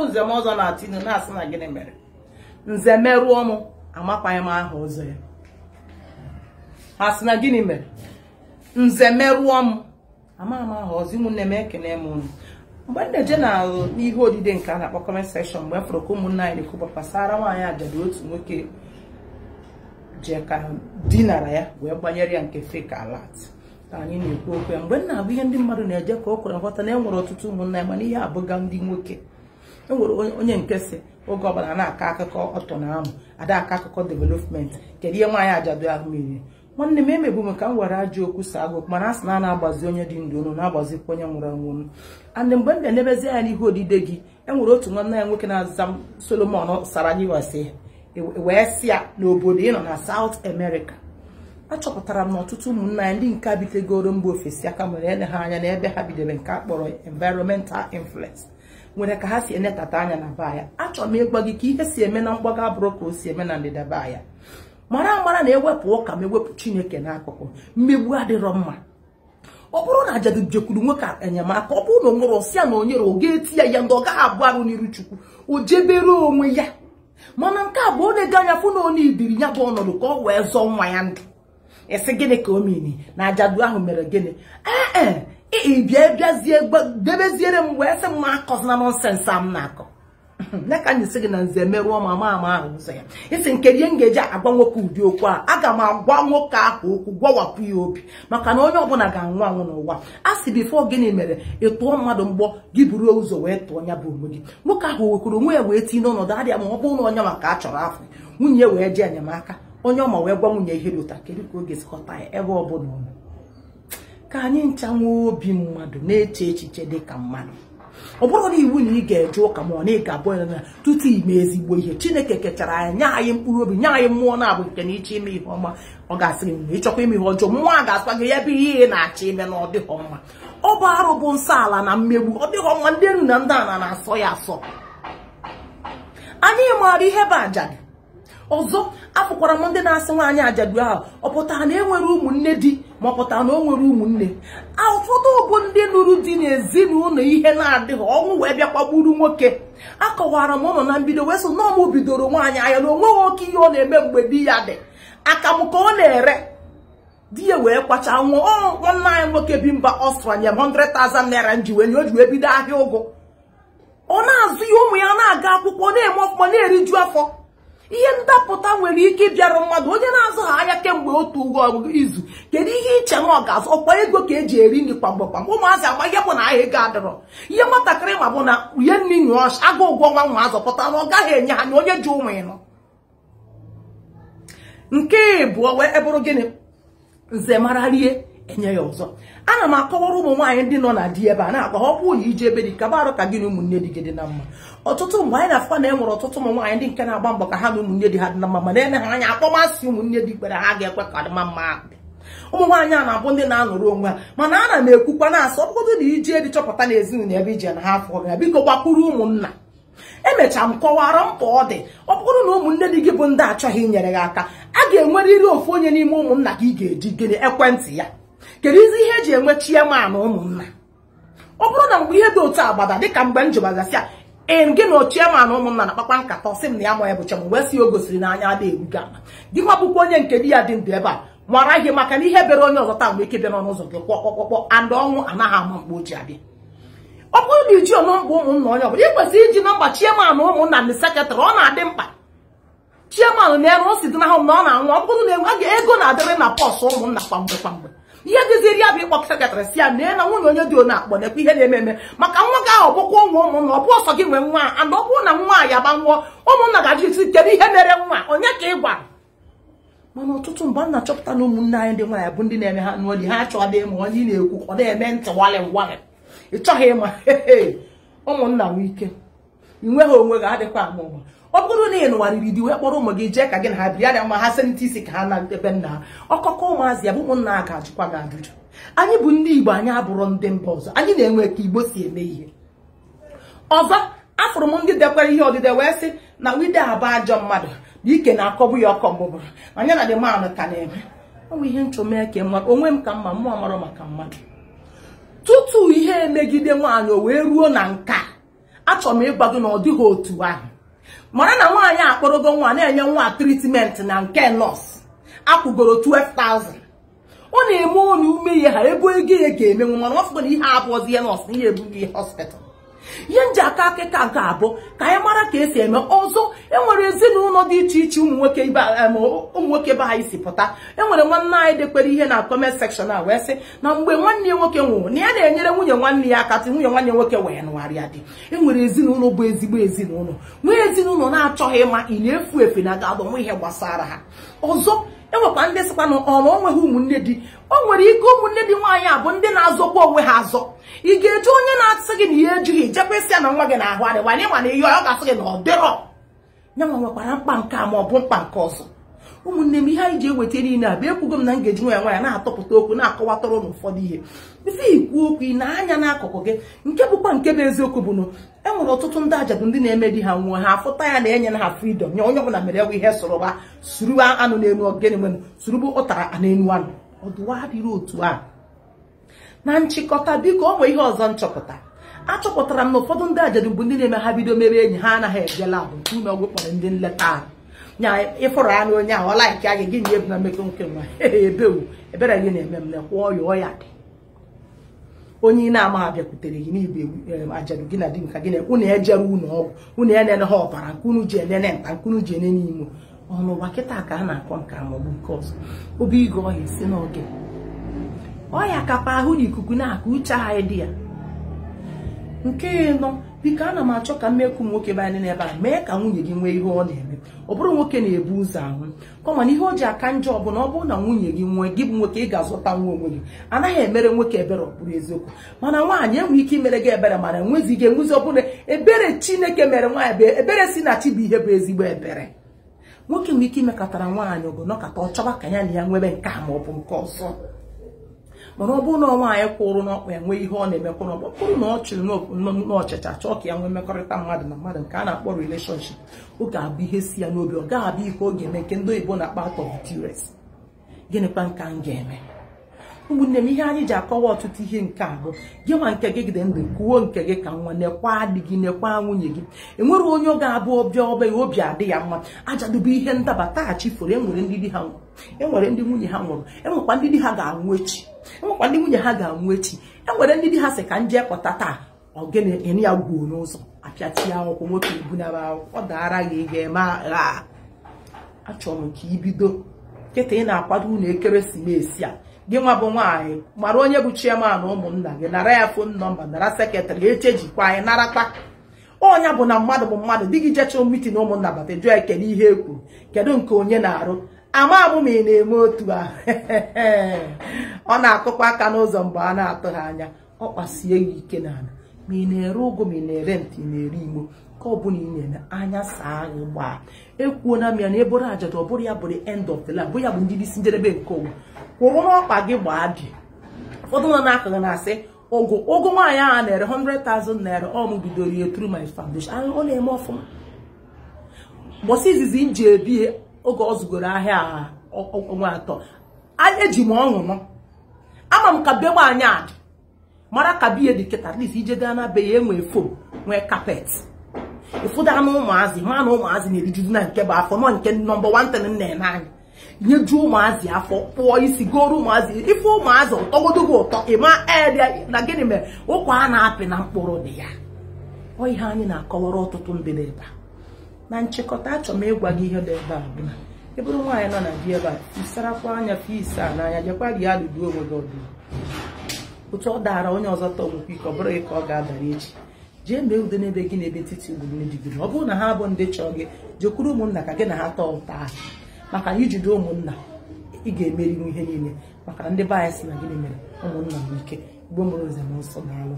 nze m ọzọ na-atinu na-asị na gịnị mere nze merụọ m amakwaghị m aha ọzọ ya ha sị na gịnị mere nze merụọ m ama m aha ọzọ ụmụnne m ekene m unu mgbe m na-eje na ihe odide nke a na-akpọ comment section mgbe m fụrụ ka ụmụnne anyị na-ekwu gbasara nwaanyị ajadu otu nwoke je ka dinara ya wee gbanyere ya nke fake alert ka anyị na-ekwu okwu ya mgbe m na-abụ ihe ndị mmadụ na-eje ka o kwere nghọta na enwere ọtụtụ ụmụnne mana ihe abụga ndị nwoke enwere onye nke si oge ọbụla na-akọ akụkọ ọtọ na amụ ada akọ akụkọ development kedu ihe nwaanyị ajadu ahụ mere nwanne m emebu m ka m were ajọ okwu saa agụ mana asị na a na-agbazi onye dị ndụ unu na-agbazikwa onye nwụrụ anwụ and mgbe m bịa-enebezi ya n'ihe odide gị enwere otu nwanne ya nwoke na-aza Solomon sara anyị wasi wee si ya n'obodo ị nọ na South America achọpụtara m na ọtụtụ ụmụnna ya ndị nke bitegoro mba ofesi aka mere ele ha anya na ebe ha bidoro nke akpọrọ environmental influence nwere ka ha si enetata anya na baa ya achọrọ m ịgwa gị ka ihe si eme na mgbago abụrụ ka o si eme na ndịda baa ya mara na ewepụ ụka ma ewepụ Chineke n'akụkụ mmegbu adịrọ mma ọ bụrụ na ajadu jekwuru nwoke enyemaka ọ bụrụ na o nwere ọsịa na onyere ọ ga-eti ya ndị ọ gaghị abụ arụ n'iru Chukwu o jebere onwe ya mana nke a bụ ọ na-ege anya fụ na onye ibiri ya bụ ọnọdụ ka ọ wee zọọ nwa ya ndụ esi gịnị ka o mini na ajadu ahụ mere gịnị bịazie debeziere m wee sị m akọzina nọnsensị m na-akọ na ka anyị sị gị na nze merụọ ma ama ahụ ụzọ ya isi nkerie m ga-eji agwa nwoke ụdị okwu a aga m agwa nwoke ahụ okwu gwawapụ ya obi maka na onye ọbụla ga-anwụ anwụ n'ụwa a sị bifo gịnị mere ịtụọ mmadụ mgbọ gị buru ụzọ wee tụọ ya bụ onwe gị nwoke ahụ wekwuru onwe ya wee tinye n'ọnọdụ adịa ma ọ bụrụ na onye maka a chọrọ afọ nwunye wee jee enyemaka onye ọma wee gwa nwunye ihe dị ụta kedu ka oge sikọta ya ebe ọ bụla ọnụ ka anyị ncha nwee obi mmadụ na-eche echiche dị ka mmadụ ọ bụrụ na iwu na ị ga-eje ụka ma ọ na ị ga-abụ ya na tutu ime ezigbo ihe Chineke kechara anyị nye anyị mkpụrụ obi nye anyị mmụọ na-abụ nke na ịchọ ime ihe ọma ọ ga-asị gị mgbe ịchọkwa ime ihe ọjọọ mmụọ a ga-asịkwa gị ya bụ ihe ị na-achọ ime na ọ dịghọ mma ọ bụ arụ bụ nsọ ala na mmegbu ọ dịghọ mma ndị elu na ndị ala na-asọ ya asọ anyị maara ihe bụ ajadu ọzọ afụkwara m ndị na-asị nwaanyị ajadu ahụ ọ pụtara na enwere ụmụnne di ma ọ pụtara na o nwere ụmụnne ụfọdụ bụ ndị lụrụ di n'ezinụlọ ihe na-adịghị ọnwụ wee bịakwa gburu nwoke akọwara m ụlọ na mbido wee sị na ọmụ bidoro nwaanyị anya na onweghị oke ihe ọ na-eme mgbe di ya dị aka m ka ọ na-ere di ya wee kwacha nwụọ nwanne anyị nwoke bi mba Ọstrịa nye m 100,000 naira nji wee nye o ji wee bido ahịa ụgụ ọ na-azụ ya ụmụ ya na-aga akwụkwọ na-eme ọfụma na-eriju afọ ihe ndapụta nwere ike ịbịara mmadụ onye na-azụ ha anya kemgbe otu ụgwọ izu kedu ihe iche na ọ ga-azụ ọkwa ego ka eji eri nri kwa mgbe ụmụazị agba ihe bụ na ahịa ego adịrọ ihe nwatakịrị ma bụ na uhe nri nyụọ aga ụgwọ nwa nwa azọpụta na ọ gaghị enye ha na onye ji ụmụ ịnọ nke abụọ wee bụrụ gịnị nze mara rie enye ya ọzọ ana m akọwara ụmụ nwaanyị ndị nọ na di ebe a na-akpa ọ bụrụ na ije ebe dị ka barụ ka gị na ụmụnne dị gị dị na mma ọtụtụ mgbe anyị na-afụkwa na enwere ọtụtụ ụmụ nwaanyị ndị nke na-agba mbọ ka ha na ụmụnne dị ha dị na mma mana ene ha anya akpọmasị ụmụnne dị kpere ha ga-ekwe ka dị mma ụmụ nwaanyị a na-abụ ndị na-anụrụ onwe ha mana ana m ekwukwa na-asọ ọbụgodo na ije dị chọpụta na ezinụlọ ebe ije na ha afọ ya biko gbakwuru ụmụnna emecha m kọwara mkpa ọ dị ọ bụrụ na ụmụnne dị gị bụ ndị achọghị inyere gị aka a ga-enwerịrị ofu onye n'ime ụmụnna ka ị ga-eji gịnị ekwentị ya kedu izi ihe eji enwe chiema na ụmụnna ọ bụrụ na mgbe ihe dị otu agbada dịka mgbe m jụbagasịa gị na chiema na ụmụnna na-akpakpa nkata ọsị m na ya ma ya bụcha m wee si o gosiri n'anya ada eruga ama gị nwabụkwa onye nke di ya dị ndụ ebe a nwara ihe maka na ihe bere onye ọzọ taa mgbe ike bịa n'ọnụ ụzọ gị kpọkpọkpọkpọ and ọnwụ anaghị ama mgbe o ji abịa ọ bụrụ na iji nọmba ụmụnna onye ọbụla ị kwesịrị iji nọmba chiema na ụmụnna ndị sekretarị ọ na-adị mkpa chiema na ere o si dị n'ahụ na ọ na-anwụ ọ bụrụ na ego na-adịrị na pọs ụmụnna kwamgbe ihe dịziri ya bụ ịkpọ sekretarị si ya nee na nwunye onye dị onye akpọ nekwa ihe na-eme eme maka nwa gị ahụ bụkwa ụmụnna ọ bụ ọsọ gị nwee nwa and ọ bụrụ na nwa ya gba nwụọ ụmụnna ga-ajụ isi kedu ihe mere nwa onye ka ị gwara mana ọtụtụ mgbe a na-achọpụta na ụmụnne anyị ndị nwaanyị bụ ndị na-eme ha n'oli ha achọghị ịma onye na-ekwu ọ na-eme ntị nwale ị chọghị ịma ụmụnna nwee ike ị nweghị onwe gị adịkwa ama ụma ọ bụrụ na ị nụwarịrị di wee kpọrọ ụmụ gị jee ka gị na ha biri ya ma ha senite isi ka ha na-ebe nna ha ọkọkọ ụmụazị ya bụ ụmụnna ha ga-ajụkwa gị ajụjụ anyị bụ ndị Igbo anyị abụrụ ndị mba ọzọ anyị na-enwe ka Igbo si eme ihe ọzọ afụrụ m ndị dekwara ihe ọdịde wee sị na wide abụ ajọ mmadụ na ike na-akọbụ ya ọkọ mgbụbụrụ anya na dị manụ ka na-eme ọ bụ ihe nchọmee ka mmadụ onwe m ka mma mmụọ marọ maka mmadụ tutu ihe emegide nwaanyị o wee ruo na nka achọrọ m ịgwa gị na ọ dịghị otu ahụ. Mara na nwaanyị akpọrọgo nwa na-enye nwa treatment na nke nọọsụ akwụgoro 12,000. Ọ na-eme onye ume ihe ha ego ya ga-emenwu, mana ọ fụgo na ihe abụọzi ihe nọọsụ ihe ebughị ihe hospital. Ihe nji aka akịka nke abụọ ka anyị mara ka esi eme. Ọzọ, enwere ezinụlọ dị iche iche ụmụ nwoke be anyị si pụta. Enwere nwanne anyị dekwere ihe na comment section a wee sị na mgbe nwanne ya nwoke nwụrụ na ya na-enyere nwunye nwanne ya aka, nwunye nwanne nwoke wee nụgharịa dị. Enwere ezinụlọ bụ ezigbo ezinụlọ, nwee ezinụlọ na-achọghị ịma ị na-efu efe na ga-adọ nwe ihe gbasara ha. Ọzọ, enwekwa ndị sịkwa na ọrụ onweghị ụmụnne di. O nwere ike ụmụnne di nwaanyị a bụ ndị na-azọkwa onwe ha azọ. Ị ga-eji onye na-asị gị na ihe ejighị ijekwa ya na nwa gị na-ahụ adị wanye ma na ihe ọ ga-asị gị na ọ dịrọ ya nwa nwekwara mkpa nke a ma ọ bụ mkpa nke ọzọ. Ụmụnne m, ihe anyị ji eweta niile a bụ ekwugo m na m ga-eji nwa ya na-atọpụta okwu na-akọwatara n'ụfọdụ ihe ife ikwu okwu ị na-anya n'akụkụ gị. Nke bụkwa nke bụ eziokwu bụ na enwere ọtụtụ ndị ajadu ndị na-eme di ha nwụọ ha afụta ya na enye na ha freedom nye onye ọbụla mere ewe ihe sụrụba suruba anụ n'elu ogene nwere surubu ụtara n'elu anụ. Ọdụwa adịrị otu a. Na nchịkọta, biko o nwee ihe ọzọ nchọpụta. Achọpụtara m na ụfọdụ ndị ajadu bụ ndị na-eme ha bido mere enyi ha anaghị eje labụ nke ụlọ ọgwụ kpọrọ ndị nleta ahụ. Nya ịfụrụ ya na onye ahụ ọla nke agị gị na ebu na mmekọ nke nwa ebewu ebere gị na-eme m na kwụọ ya ọya dị. Onye ị na-ama ha bịakwutere gị n'igwe ajadu gị na di nka gị na-ekwu na ejere ụlọ ọgwụ unu enene ha ọbara nke unu ji enene nta nke unu ji enene imo ọnụwa kịta ka a na-akọ nke amaọbụ nke ọzọ. Obi ịga ọhịa esi n'oge ọya kapa ahụ na ikuku na-aka uche anyị dị ya. Nke nọ, biko ana m achọ ka mmekwu nwoke banyere n'ebe a mee ka nwunye gị nwee ihe ọ na-eme. Ọ bụrụ nwoke na-ebu ụzọ ahụ kọma na ihe o ji aka njọ ọ bụ na ọ bụrụ na nwunye gị nwee gị bụ nwoke ị ga-azụta nwa onwe gị. Anaghị emere nwoke ebere, ọ bụrụ eziokwu, mana nwaanyị enwe ike imere gị ebere mana enwezighị enwezi. Ọ bụrụ ebere Chineke mere nwaanyị bụ ebere si na chi bụ ihe bụ ezigbo ebere. Nwoke nwere ike imekọtara nwaanyị ọgụ nọkọta ọ chọba ka ya na ya nwebe nke a ma ọ bụ nke ọzọ. Mana ọ bụrụ na nwaanyị kwụrụ n'ọkpa ya nwee ihe ọ na-emekwa na ọ bụrụ na ọ chịrị n'ọchịcha chọọ ka ya nwee mmekọrịta mmadụ na mmadụ nke a na-akpọ relationship, ọ ga-abụ ihe si ya n'obi, ọ ga-abụ ihe ọ ga-eme nke ndị oyibo na-akpa out of duress. Gịnịkwa nke m ga-eme? Ụmụnne m, ihe anyị ji akọwa ọtụtụ ihe nke a bụ gị nwa nke gị gide ndụ kwuo nke gị ka nwa nekwa dị gị nekwa nwunye gị. Enwere onye ọ ga-abụ ọbịa ọba ya obi adị ya mma. Ajadube ihe ndaba taghachi foro. Enwere ndị di ha nwụrụ, enwere ndị nwunye ha nwụrụ, enwekwa ndị di ha ga-anwụ echi, enwekwa ndị nwunye ha ga-anwụ echi, enwere ndị di ha sị ka nje kpọta taa ogene eni ya gwuo n'ụzọ apịati akwụkwọ nwoke ebunaba ọ dara gị ga-eme agha. Achọrọ m ka ibido kịta ị na-akwado ụlọ ekeresimesi a. Gị nwa bụ nwaanyị mara onye bụ chairman ụmụnna gị, nara ya fon nọmba, nara sekretarị, echejikwa anyị narakwa. Ọnya bụ na mmadụ bụ mmadụ. Dị gị jecha mitin ụmụnna bata jụọ ya kedu ihe ekwuru, kedu nke onye na-arụ. Ama abụ ma ị na-eme otu a. Ọ na-akụkwa aka n'ụzọ mgbe a na-atụ ha anya, ọ kpasie ya ike n'ala. Ma ị na-ere ụgwọ, ma ị na-ere ntị, ị na-ere igbo, ka ọ bụ na ị na-eme anya saa gị gbaa. Ekwuona m ya na eboro ajadu ọ bụrụ ya bụrụ end of the line, bụ ya bụ ndị isi njedebe nke ụwa. Kwụrụ n'ọkpa gị gbaa dị. Ụfọdụ nọ n'akụkụ na-asị ụgụ nwaanyị ahụ na-ere 100,000 naira ọ m bidoro ya through my foundation. Ọ na-eme ọfụma. Mbọsị izizi m ji ebie oge ọ zụgoro ahịa ọnwa atọ, eji m ọṅụ nọ ama m ka be nwaanyị adị mara ka biye dị kịta. At least ije gaa na be ya enwee fom nwee kapet ịfụda anụ ụmụazị ma na ụmụazị na-erijuzi na nke bụ afọ nọ nke nọmba 1 ten na-eme anya nyeju ụmụazị afọ kpụọ isi goro ụmụazị ife ụmụazị ụtọgodogo ụtọ ịma na gịnị mere ụkwa a na-apị na mkpụrụ dị ya. Ọ ihe anyị na-akọwara ọtụtụ ndị n'ebe a. Na nchịkọta, achọrọ m ịgwa gị ihe dị ebe a bụ na ị bụrụ nwaanyị nọ na di ebe a, isarakwa anya fis a n'anya, jekwa rie alụdu onwe gị ọdụ. Otu ọ dara onye ọzọ tọ nwekwa ike ọ bụrụ gị ka ọ ga-adara echi. Jee mee udo n'ebe gị n'ebe etiti ụmụnne di gị. Ọ bụrụ na ha bụ ndị chọọ gị, jekwuru ụmụnna ka gị na ha tọọ ụta ahụ. Maka na ijide ụmụnna ị ga-emeri ihe niile. Maka na ndị be anyị si na gịnị mere ụmụnna bụ ike. Igbo mụrụ nze na nsọ na alụ.